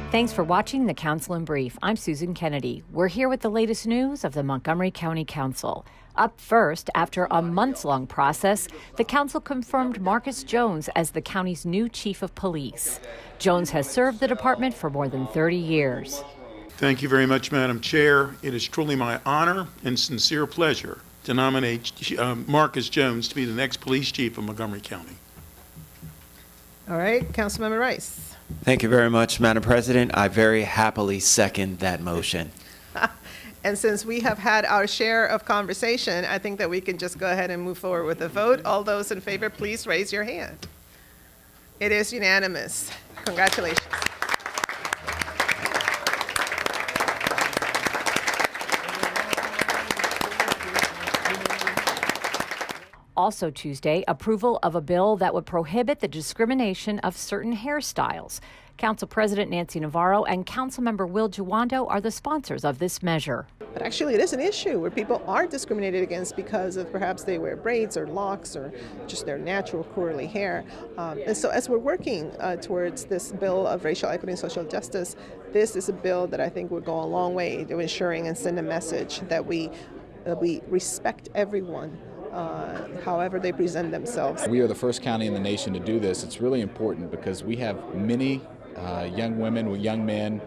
Thanks for watching the Council in Brief. I'm Susan Kenedy. We're here with the latest news of the Montgomery County Council. Up first, after a months-long process, the council confirmed Marcus Jones as the county's new chief of police. Jones has served the department for more than 30 years. Thank you very much, Madam Chair. It is truly my honor and sincere pleasure to nominate Marcus Jones to be the next police chief of Montgomery County. All right, Councilmember Rice. Thank you very much, Madam President. I very happily second that motion. And since we have had our share of conversation, I think that we can just go ahead and move forward with the vote. All those in favor, please raise your hand. It is unanimous. Congratulations. Also Tuesday, approval of a bill that would prohibit the discrimination of certain hairstyles. Council President Nancy Navarro and Councilmember Will Juwando are the sponsors of this measure. But actually, it is an issue where people are discriminated against because of perhaps they wear braids or locks or just their natural curly hair. And so as we're working towards this bill of racial equity and social justice, this is a bill that I think would go a long way to ensuring and send a message that we respect everyone. However they present themselves. We are the first county in the nation to do this. It's really important because we have many young women, young men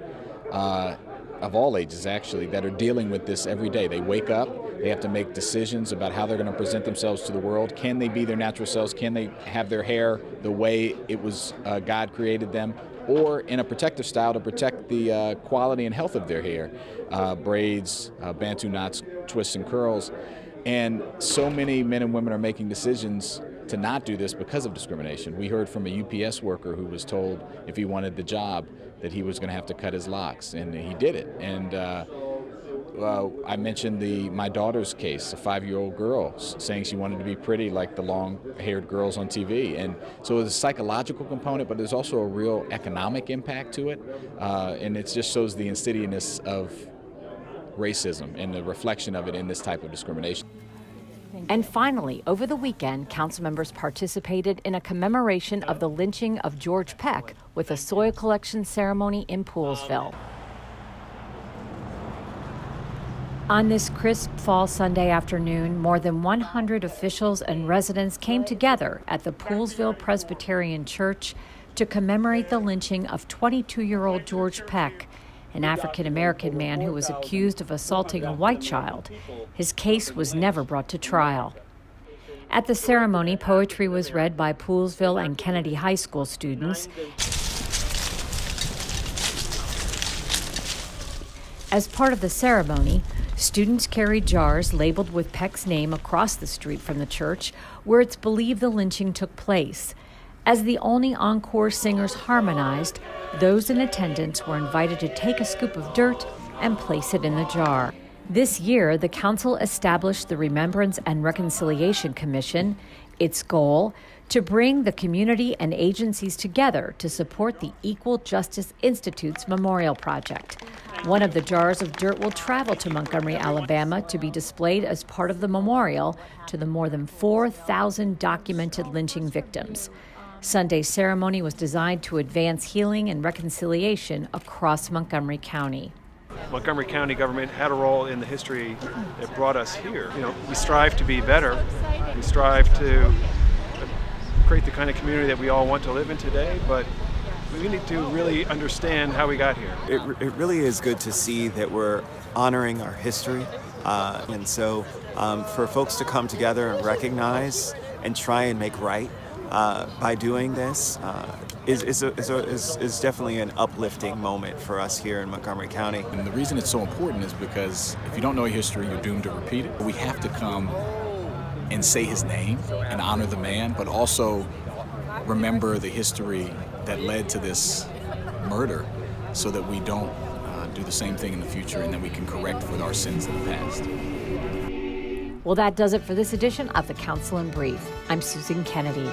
of all ages actually that are dealing with this every day. They wake up, they have to make decisions about how they're going to present themselves to the world. Can they be their natural selves? Can they have their hair the way it was God created them? Or in a protective style to protect the quality and health of their hair. Braids, Bantu knots, twists and curls. And so many men and women are making decisions to not do this because of discrimination. We heard from a UPS worker who was told if he wanted the job that he was going to have to cut his locks, and he did it. And I mentioned my daughter's case, a 5-year-old girl saying she wanted to be pretty like the long-haired girls on TV. And so there's a psychological component, but there's also a real economic impact to it. And it just shows the insidiousness of racism and the reflection of it in this type of discrimination. And finally, over the weekend, council members participated in a commemoration of the lynching of George Peck with a soil collection ceremony in Poolesville. On this crisp fall Sunday afternoon, more than 100 officials and residents came together at the Poolesville Presbyterian Church to commemorate the lynching of 22-year-old George Peck, an African-American man who was accused of assaulting a white child. His case was never brought to trial. At the ceremony, poetry was read by Poolesville and Kenedy high school students. As part of the ceremony, students carried jars labeled with Peck's name across the street from the church, where it's believed the lynching took place. As the only encore singers harmonized, those in attendance were invited to take a scoop of dirt and place it in the jar. This year, the council established the Remembrance and Reconciliation Commission. Its goal, to bring the community and agencies together to support the Equal Justice Institute's memorial project. One of the jars of dirt will travel to Montgomery, Alabama to be displayed as part of the memorial to the more than 4,000 documented lynching victims. Sunday's ceremony was designed to advance healing and reconciliation across Montgomery County. Montgomery County government had a role in the history that brought us here. We strive to be better. We strive to create the kind of community that we all want to live in today, but we need to really understand how we got here. It really is good to see that we're honoring our history, and so for folks to come together and recognize and try and make right by doing this is definitely an uplifting moment for us here in Montgomery County. And the reason it's so important is because if you don't know history, you're doomed to repeat it. We have to come and say his name and honor the man, but also remember the history that led to this murder so that we don't do the same thing in the future and that we can correct for our sins in the past. Well, that does it for this edition of the Council in Brief. I'm Susan Kenedy.